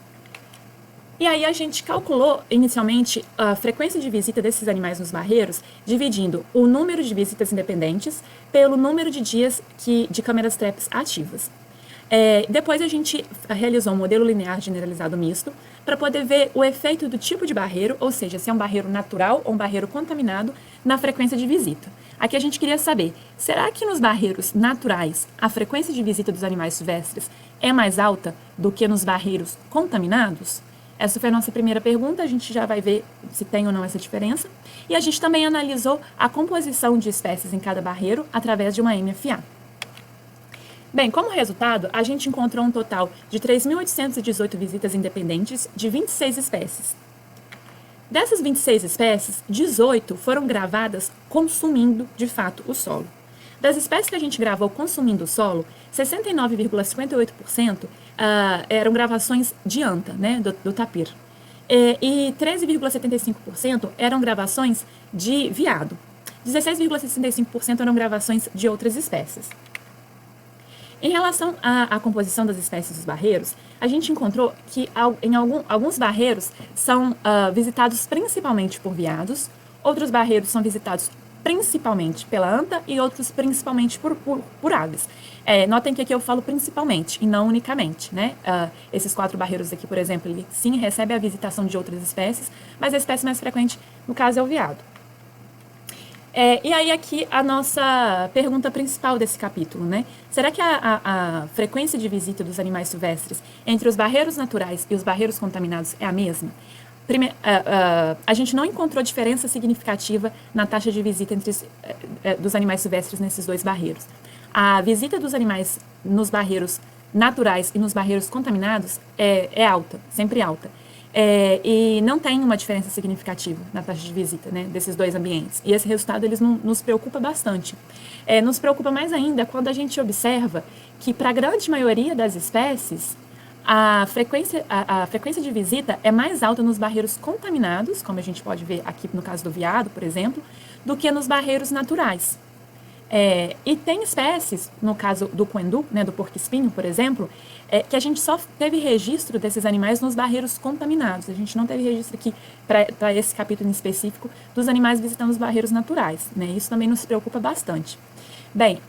E aí, a gente calculou, inicialmente, a frequência de visita desses animais nos barreiros, dividindo o número de visitas independentes pelo número de dias de câmeras TRAPS ativas. Depois a gente realizou um modelo linear generalizado misto para poder ver o efeito do tipo de barreiro, ou seja, se é um barreiro natural ou um barreiro contaminado, na frequência de visita. Aqui a gente queria saber, será que nos barreiros naturais a frequência de visita dos animais silvestres é mais alta do que nos barreiros contaminados? Essa foi a nossa primeira pergunta, a gente já vai ver se tem ou não essa diferença. E a gente também analisou a composição de espécies em cada barreiro através de uma MFA. Bem, como resultado, a gente encontrou um total de 3.818 visitas independentes de 26 espécies. Dessas 26 espécies, 18 foram gravadas consumindo, de fato, o solo. Das espécies que a gente gravou consumindo o solo, 69,58% eram gravações de anta, né, do tapir. E 13,75% eram gravações de veado. 16,65% eram gravações de outras espécies. Em relação à composição das espécies dos barreiros, a gente encontrou que alguns barreiros são visitados principalmente por veados, outros barreiros são visitados principalmente pela anta e outros principalmente por aves. Notem que aqui eu falo principalmente e não unicamente, né? Esses 4 barreiros aqui, por exemplo, ele sim recebe a visitação de outras espécies, mas a espécie mais frequente, no caso, é o veado. E aí aqui a nossa pergunta principal desse capítulo, né? Será que a frequência de visita dos animais silvestres entre os barreiros naturais e os barreiros contaminados é a mesma? A gente não encontrou diferença significativa na taxa de visita dos animais silvestres nesses 2 barreiros. A visita dos animais nos barreiros naturais e nos barreiros contaminados é alta, sempre alta. E não tem uma diferença significativa na taxa de visita, né, desses 2 ambientes. E esse resultado nos preocupa bastante. Nos preocupa mais ainda quando a gente observa que, para a grande maioria das espécies, a frequência de visita é mais alta nos barreiros contaminados, como a gente pode ver aqui no caso do veado, por exemplo, do que nos barreiros naturais. E tem espécies, no caso do coendu, né, do porco-espinho, por exemplo, que a gente só teve registro desses animais nos barreiros contaminados. A gente não teve registro aqui, para esse capítulo em específico, dos animais visitando os barreiros naturais, né? Isso também nos preocupa bastante. Bem,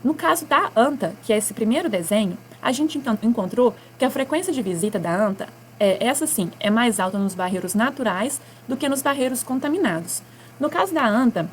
no caso da anta, que é esse primeiro desenho, a gente encontrou que a frequência de visita da anta, essa sim, é mais alta nos barreiros naturais do que nos barreiros contaminados. No caso da anta,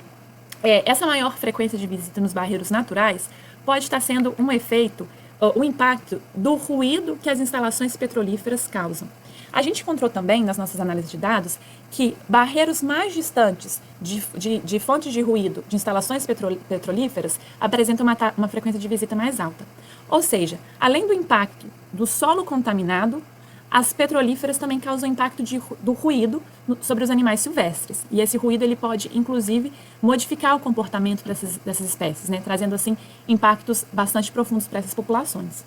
essa maior frequência de visita nos barreiros naturais pode estar sendo um efeito, o impacto do ruído que as instalações petrolíferas causam. A gente encontrou também, nas nossas análises de dados, que barreiros mais distantes de fontes de ruído de instalações petrolíferas apresentam uma frequência de visita mais alta. Ou seja, além do impacto do solo contaminado, as petrolíferas também causam impacto do ruído sobre os animais silvestres. E esse ruído ele pode, inclusive, modificar o comportamento dessas espécies, né? Trazendo, assim, impactos bastante profundos para essas populações.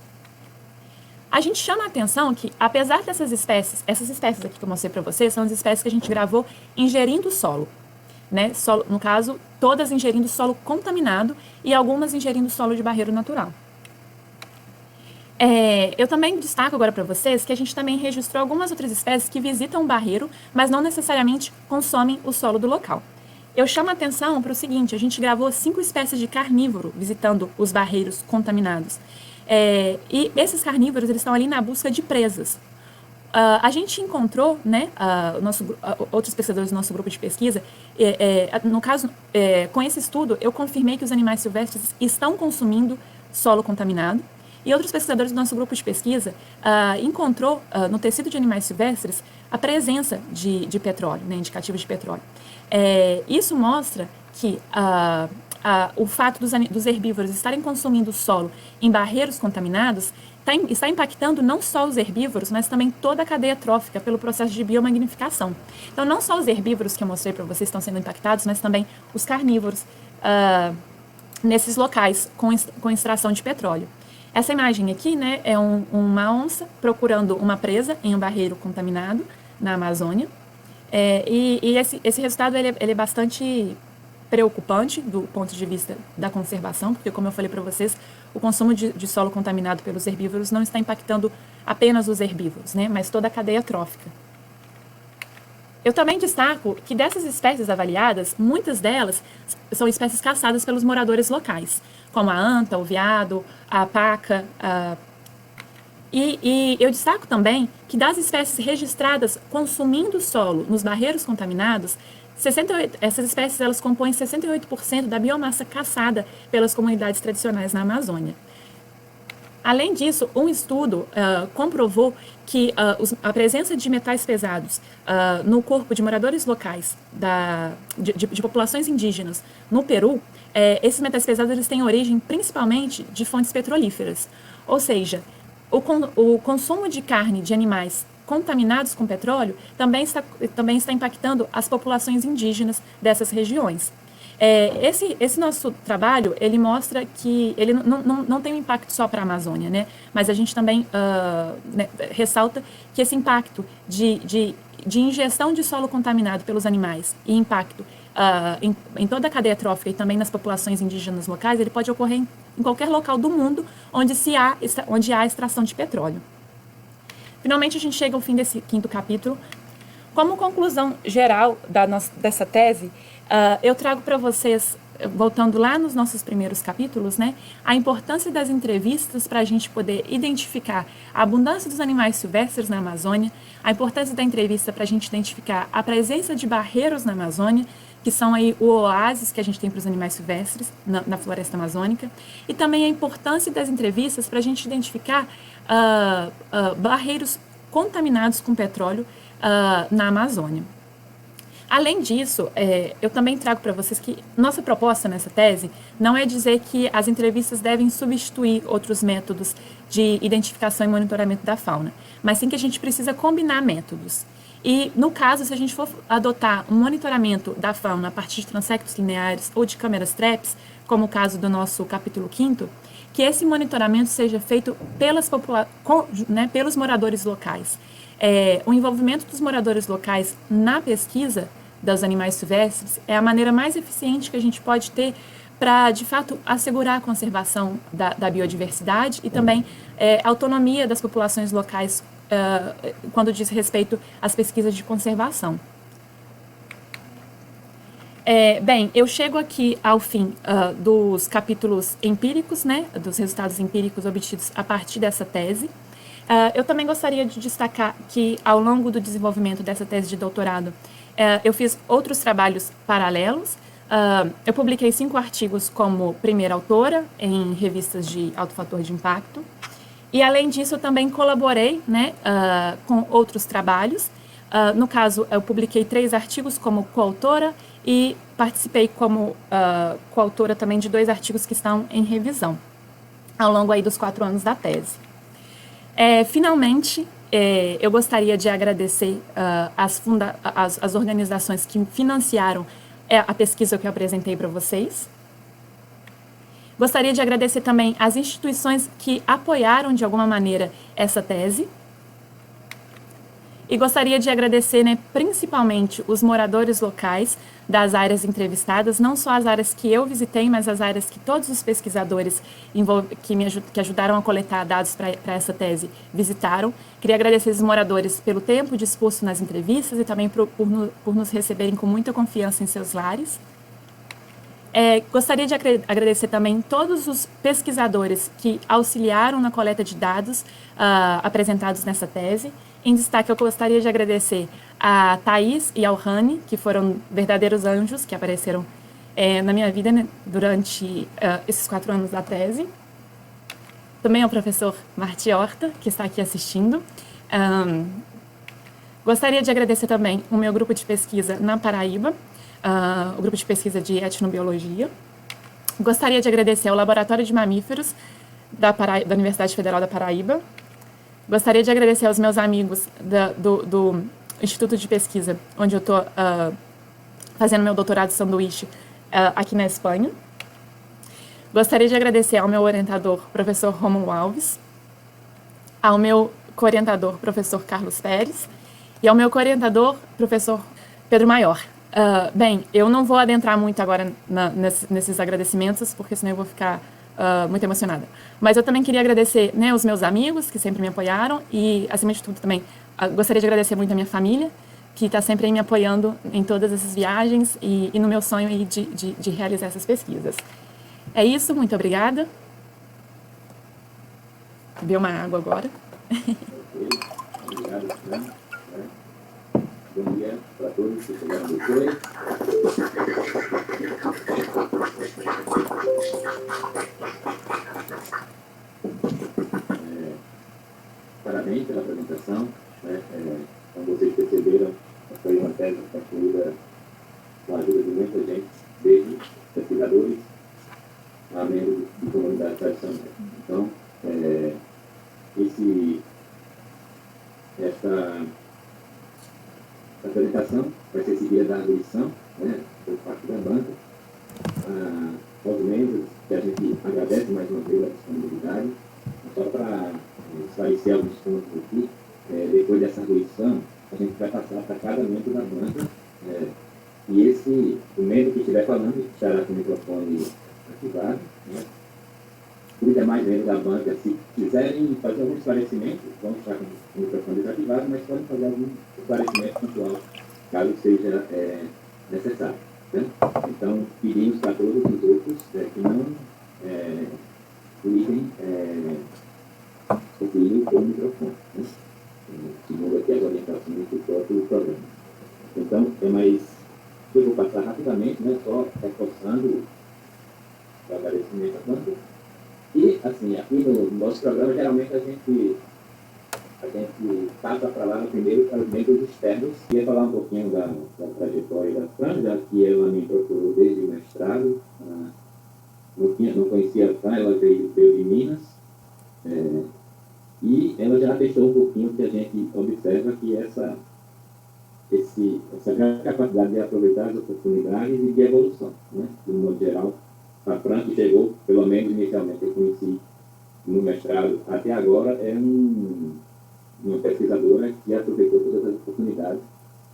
A gente chama a atenção que, apesar dessas espécies, essas espécies aqui que eu mostrei para vocês, são as espécies que a gente gravou ingerindo solo. Né? No caso, todas ingerindo solo contaminado e algumas ingerindo solo de barreiro natural. Eu também destaco agora para vocês que a gente também registrou algumas outras espécies que visitam o barreiro, mas não necessariamente consomem o solo do local. Eu chamo a atenção para o seguinte, a gente gravou 5 espécies de carnívoro visitando os barreiros contaminados. E esses carnívoros eles estão ali na busca de presas. A gente encontrou, né, outros pesquisadores do nosso grupo de pesquisa, no caso, com esse estudo, eu confirmei que os animais silvestres estão consumindo solo contaminado. E outros pesquisadores do nosso grupo de pesquisa encontrou no tecido de animais silvestres a presença de petróleo, né, indicativo de petróleo. Isso mostra que o fato dos herbívoros estarem consumindo solo em barreiros contaminados está impactando não só os herbívoros, mas também toda a cadeia trófica pelo processo de biomagnificação. Então, não só os herbívoros que eu mostrei para vocês estão sendo impactados, mas também os carnívoros nesses locais com extração de petróleo. Essa imagem aqui, né, é uma onça procurando uma presa em um barreiro contaminado na Amazônia. E esse resultado ele é bastante preocupante do ponto de vista da conservação, porque, como eu falei para vocês, o consumo de solo contaminado pelos herbívoros não está impactando apenas os herbívoros, né, mas toda a cadeia trófica. Eu também destaco que dessas espécies avaliadas, muitas delas são espécies caçadas pelos moradores locais, como a anta, o veado, a paca, E eu destaco também que das espécies registradas consumindo o solo nos barreiros contaminados, essas espécies elas compõem 68% da biomassa caçada pelas comunidades tradicionais na Amazônia. Além disso, um estudo comprovou que a presença de metais pesados no corpo de moradores locais de populações indígenas no Peru, esses metais pesados eles têm origem principalmente de fontes petrolíferas. Ou seja, o consumo de carne de animais contaminados com petróleo também está impactando as populações indígenas dessas regiões. Esse nosso trabalho, ele mostra que ele não tem um impacto só para a Amazônia, né? Mas a gente também ressalta que esse impacto de ingestão de solo contaminado pelos animais e impacto em toda a cadeia trófica e também nas populações indígenas locais, ele pode ocorrer em qualquer local do mundo onde há extração de petróleo. Finalmente, a gente chega ao fim desse 5º capítulo. Como conclusão geral dessa tese, eu trago para vocês, voltando lá nos nossos primeiros capítulos, né, a importância das entrevistas para a gente poder identificar a abundância dos animais silvestres na Amazônia, a importância da entrevista para a gente identificar a presença de barreiros na Amazônia, que são aí o oásis que a gente tem para os animais silvestres na floresta amazônica, e também a importância das entrevistas para a gente identificar barreiros contaminados com petróleo na Amazônia. Além disso, eu também trago para vocês que nossa proposta nessa tese não é dizer que as entrevistas devem substituir outros métodos de identificação e monitoramento da fauna, mas sim que a gente precisa combinar métodos. E, no caso, se a gente for adotar um monitoramento da fauna a partir de transectos lineares ou de câmeras traps, como o caso do nosso capítulo 5º, que esse monitoramento seja feito pelos moradores locais. O envolvimento dos moradores locais na pesquisa dos animais silvestres é a maneira mais eficiente que a gente pode ter para, de fato, assegurar a conservação da biodiversidade e também a autonomia das populações locais quando diz respeito às pesquisas de conservação. Bem, eu chego aqui ao fim dos capítulos empíricos, né, dos resultados empíricos obtidos a partir dessa tese. Eu também gostaria de destacar que, ao longo do desenvolvimento dessa tese de doutorado, eu fiz outros trabalhos paralelos. Eu publiquei 5 artigos como primeira autora em revistas de alto fator de impacto. E, além disso, eu também colaborei, né, com outros trabalhos. No caso, eu publiquei 3 artigos como coautora e participei como coautora também de 2 artigos que estão em revisão, ao longo aí dos 4 anos da tese. Finalmente, eu gostaria de agradecer as organizações que financiaram a pesquisa que eu apresentei para vocês. Gostaria de agradecer também as instituições que apoiaram de alguma maneira essa tese. E gostaria de agradecer, né, principalmente os moradores locais das áreas entrevistadas, não só as áreas que eu visitei, mas as áreas que todos os pesquisadores que ajudaram a coletar dados para essa tese visitaram. Queria agradecer esses moradores pelo tempo disposto nas entrevistas e também por nos receberem com muita confiança em seus lares. Gostaria de agradecer também todos os pesquisadores que auxiliaram na coleta de dados apresentados nessa tese. Em destaque, eu gostaria de agradecer a Thaís e ao Rani, que foram verdadeiros anjos que apareceram na minha vida, né, durante esses 4 anos da tese. Também ao professor Marti Horta, que está aqui assistindo. Gostaria de agradecer também o meu grupo de pesquisa na Paraíba, o grupo de pesquisa de etnobiologia. Gostaria de agradecer ao Laboratório de Mamíferos da Universidade Federal da Paraíba. Gostaria de agradecer aos meus amigos do Instituto de Pesquisa, onde eu estou fazendo meu doutorado de sanduíche aqui na Espanha. Gostaria de agradecer ao meu orientador, professor Rômulo Alves, ao meu co-orientador, professor Carlos Pérez, e ao meu co-orientador, professor Pedro Maior. Bem, eu não vou adentrar muito agora nesses agradecimentos, porque senão eu vou ficar muito emocionada. Mas eu também queria agradecer, né, os meus amigos, que sempre me apoiaram, e, acima de tudo, também gostaria de agradecer muito a minha família, que está sempre aí me apoiando em todas essas viagens e no meu sonho aí de realizar essas pesquisas. É isso, muito obrigada. Vou beber uma água agora. Obrigado, Fran. Bom dia para todos que chegaram depois. Parabéns pela apresentação. Como vocês perceberam, foi uma tese concluída com a ajuda de muita gente, desde pesquisadores a membros de comunidade tradicional. Então, esta apresentação vai ser seguida da abolição, por parte da banca, aos membros, que a gente agradece mais uma vez a disponibilidade. Só para esclarecer alguns pontos aqui, depois dessa abolição, a gente vai passar para cada membro da banca, e o membro que estiver falando estará com o microfone ativado, Os demais membros da banca, se quiserem fazer algum esclarecimento, vão estar com o microfone desativado, mas podem fazer algum esclarecimento pontual, caso seja necessário. Então, pedimos para todos os outros que não liguem o microfone, segundo aqui as orientações do próprio programa. Então, eu vou passar rapidamente, só reforçando o agradecimento à banca. E, assim, aqui no nosso programa, geralmente a gente passa para lá primeiro para os membros externos. Queria falar um pouquinho da trajetória da Fran, já que ela me procurou desde o mestrado. Não conhecia a Fran, ela veio de Minas. E ela já deixou um pouquinho que a gente observa que essa grande capacidade de aproveitar as oportunidades e de evolução, de um modo geral. A Fran, que chegou, pelo menos inicialmente eu conheci no mestrado, até agora é uma pesquisadora que aproveitou todas as oportunidades,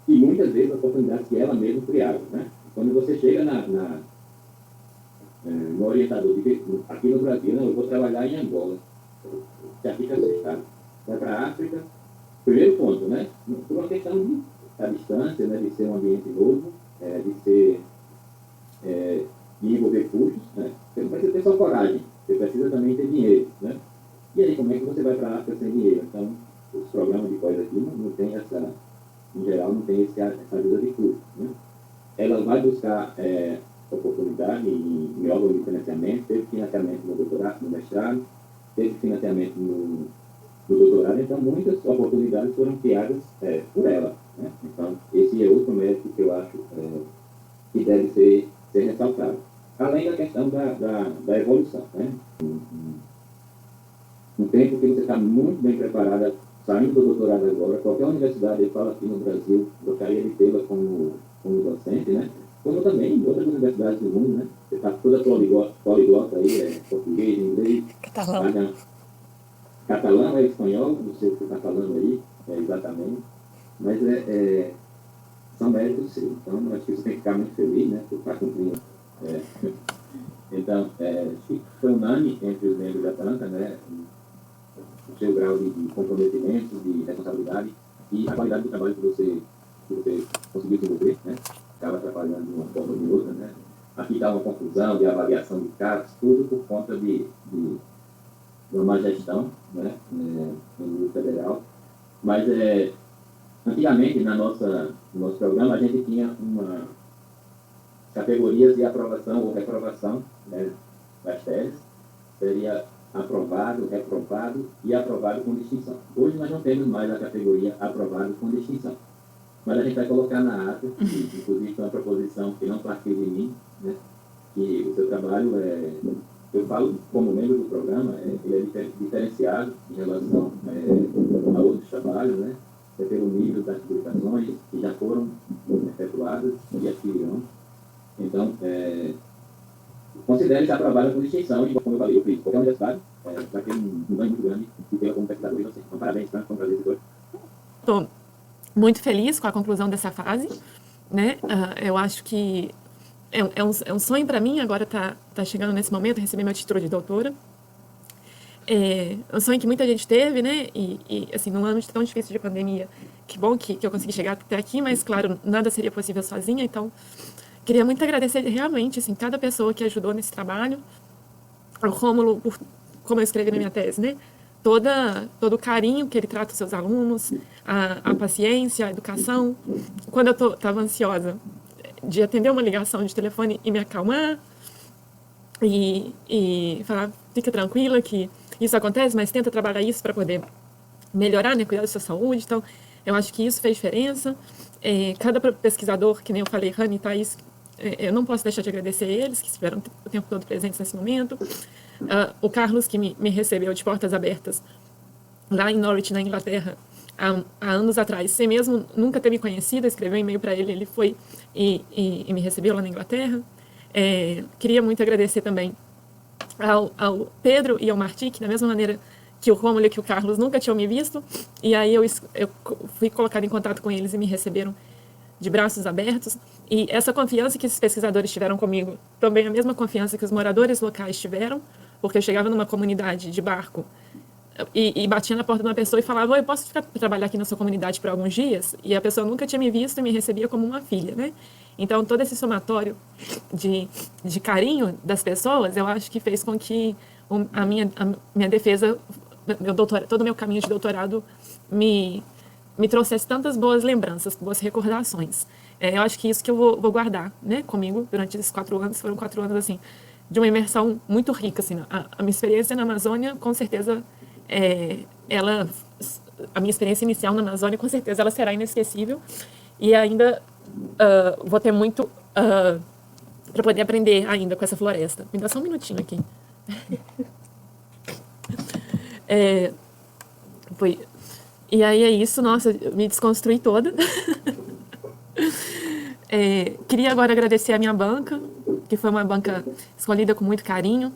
e muitas vezes oportunidades que ela mesma criava. Quando você chega no orientador, aqui no Brasil, eu vou trabalhar em Angola, já fica assustado. Vai para a África, primeiro ponto, por uma questão da distância, de ser um ambiente novo, de envolver custos, Você não precisa ter só coragem, você precisa também ter dinheiro, E aí, como é que você vai para a África sem dinheiro? Então, os programas de pós aqui não tem em geral, não tem essa ajuda de custo, Ela vai buscar oportunidade em órgãos de financiamento, teve financiamento no doutorado, no mestrado, teve financiamento no doutorado, então muitas oportunidades foram criadas por ela, Então, esse é outro mérito que eu acho que deve ser ressaltado. Além da questão da evolução, Um tempo que você está muito bem preparada, saindo do doutorado agora, qualquer universidade, eu falo aqui no Brasil, gostaria de tê-la como docente, como também em outras universidades do mundo, Você está toda poliglota aí, português, inglês, catalão, espanhol, não sei o que você está falando aí, exatamente, mas são méritos seus. Então, acho que você tem que ficar muito feliz, por estar cumprindo. Então, foi unânime entre os membros da banca, o seu grau de comprometimento, de responsabilidade e a qualidade do trabalho que você conseguiu desenvolver, Estava trabalhando de uma forma ou de outra, Aqui está uma confusão de avaliação de casos, tudo por conta de uma má gestão, no nível federal. Mas, antigamente, no nosso programa, a gente tinha categorias de aprovação ou reprovação, das teses. Seria aprovado, reprovado e aprovado com distinção. Hoje nós não temos mais a categoria aprovado com distinção. Mas a gente vai colocar na ata, inclusive uma proposição que não partiu de mim, que o seu trabalho eu falo como membro do programa, ele é diferenciado em relação a outros trabalhos, pelo nível das publicações que já foram efetuadas e as que irão. Então, considere-se aprovado com distinção, e como eu falei, eu fiz qualquer universidade, vai ter um ganho muito grande e ter como pesquisador e você. Então, parabéns, foi um prazer ter. Estou muito feliz com a conclusão dessa fase, eu acho que é um sonho para mim, agora tá chegando nesse momento, receber meu título de doutora. É um sonho que muita gente teve, e assim, num ano tão difícil de pandemia, que bom que eu consegui chegar até aqui, mas, claro, nada seria possível sozinha, então queria muito agradecer realmente, assim, cada pessoa que ajudou nesse trabalho, ao Rômulo, como eu escrevi na minha tese, todo o carinho que ele trata os seus alunos, a paciência, a educação. Quando eu estava ansiosa de atender uma ligação de telefone e me acalmar e falar, fica tranquila que isso acontece, mas tenta trabalhar isso para poder melhorar, né, cuidar da sua saúde. Então, eu acho que isso fez diferença. Cada pesquisador, que nem eu falei, Rani e Thaís, eu não posso deixar de agradecer a eles, que estiveram o tempo todo presentes nesse momento. O Carlos, que me recebeu de portas abertas lá em Norwich, na Inglaterra, há anos atrás, sem mesmo nunca ter me conhecido, escreveu um e-mail para ele, ele foi e me recebeu lá na Inglaterra. Queria muito agradecer também ao Pedro e ao Marti, que da mesma maneira que o Rômulo e que o Carlos nunca tinham me visto, e aí eu fui colocada em contato com eles e me receberam de braços abertos. E essa confiança que esses pesquisadores tiveram comigo, também a mesma confiança que os moradores locais tiveram, porque eu chegava numa comunidade de barco e batia na porta de uma pessoa e falava, eu posso trabalhar aqui na sua comunidade por alguns dias? E a pessoa nunca tinha me visto e me recebia como uma filha, né? Então, todo esse somatório de carinho das pessoas, eu acho que fez com que a minha defesa, todo o meu caminho de doutorado me trouxesse tantas boas lembranças, boas recordações. Eu acho que isso que eu vou guardar, né, comigo durante esses 4 anos. Foram 4 anos, assim, de uma imersão muito rica, assim. A minha experiência na Amazônia, com certeza, a minha experiência inicial na Amazônia, com certeza, ela será inesquecível. E ainda vou ter muito para poder aprender ainda com essa floresta. Me dá só um minutinho aqui. E aí é isso, nossa, eu me desconstruí toda. Queria agora agradecer a minha banca, que foi uma banca escolhida com muito carinho.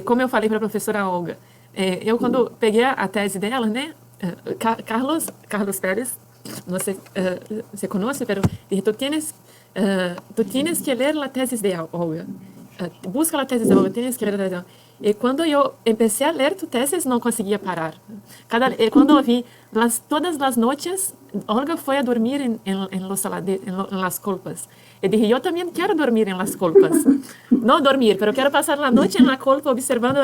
Como eu falei para a professora Olga, eu quando peguei a tese dela, né, Carlos Pérez, no sé, se conoce, pero dije, tú tienes que leer la tesis de Olga. Busca la tesis de Olga, tienes que leer la tesis de Olga. E quando eu empecé a ler tu tesis, não conseguia parar. Quando eu vi, todas as noites, Olga foi a dormir em las colpas. E dije, eu também quero dormir em las colpas. Não dormir, pero quero passar a noite em la colpa observando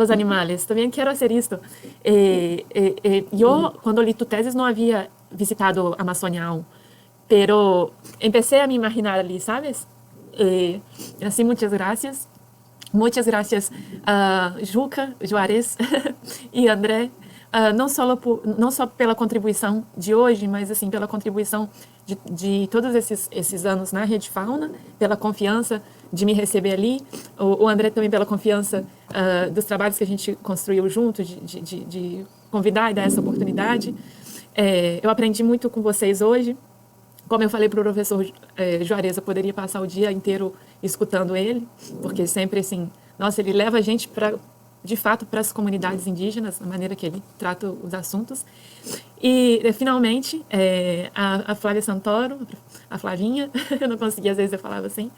os animais. Também quero fazer isto. Eu, quando li tu tesis, não havia visitado a Amazônia aún, pero empecé a me imaginar ali, ¿sabes? Assim, muitas graças. Muitas graças a Juca, Juarez e André, não só pela contribuição de hoje, mas assim pela contribuição de todos esses anos na Rede Fauna, pela confiança de me receber ali, o André também pela confiança dos trabalhos que a gente construiu junto, de convidar e dar essa oportunidade. Eu aprendi muito com vocês hoje. Como eu falei para o professor Juarez, eu poderia passar o dia inteiro escutando ele, porque sempre assim, nossa, ele leva a gente de fato para as comunidades indígenas, a maneira que ele trata os assuntos. E finalmente a Flávia Santoro, a Flavinha, eu não conseguia, às vezes eu falava assim,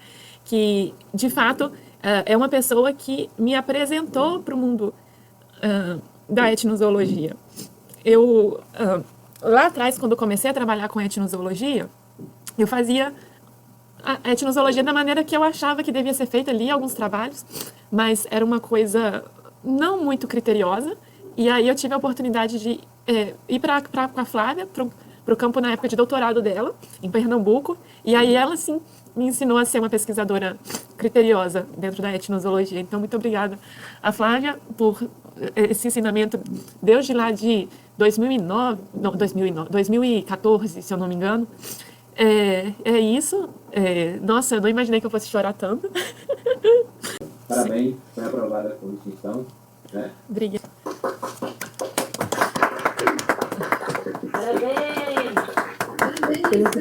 que de fato é uma pessoa que me apresentou para o mundo da etnozoologia. Eu lá atrás, quando eu comecei a trabalhar com etnozoologia, eu fazia a etnozoologia da maneira que eu achava que devia ser feita, ali alguns trabalhos, mas era uma coisa não muito criteriosa. E aí eu tive a oportunidade de ir com a Flávia para o campo na época de doutorado dela, em Pernambuco, e aí ela, sim, me ensinou a ser uma pesquisadora criteriosa dentro da etnozoologia. Então, muito obrigada a Flávia por esse ensinamento desde lá de 2014, se eu não me engano. É isso. Nossa, eu não imaginei que eu fosse chorar tanto. Parabéns, foi aprovada com distinção. Né? Obrigada. Parabéns!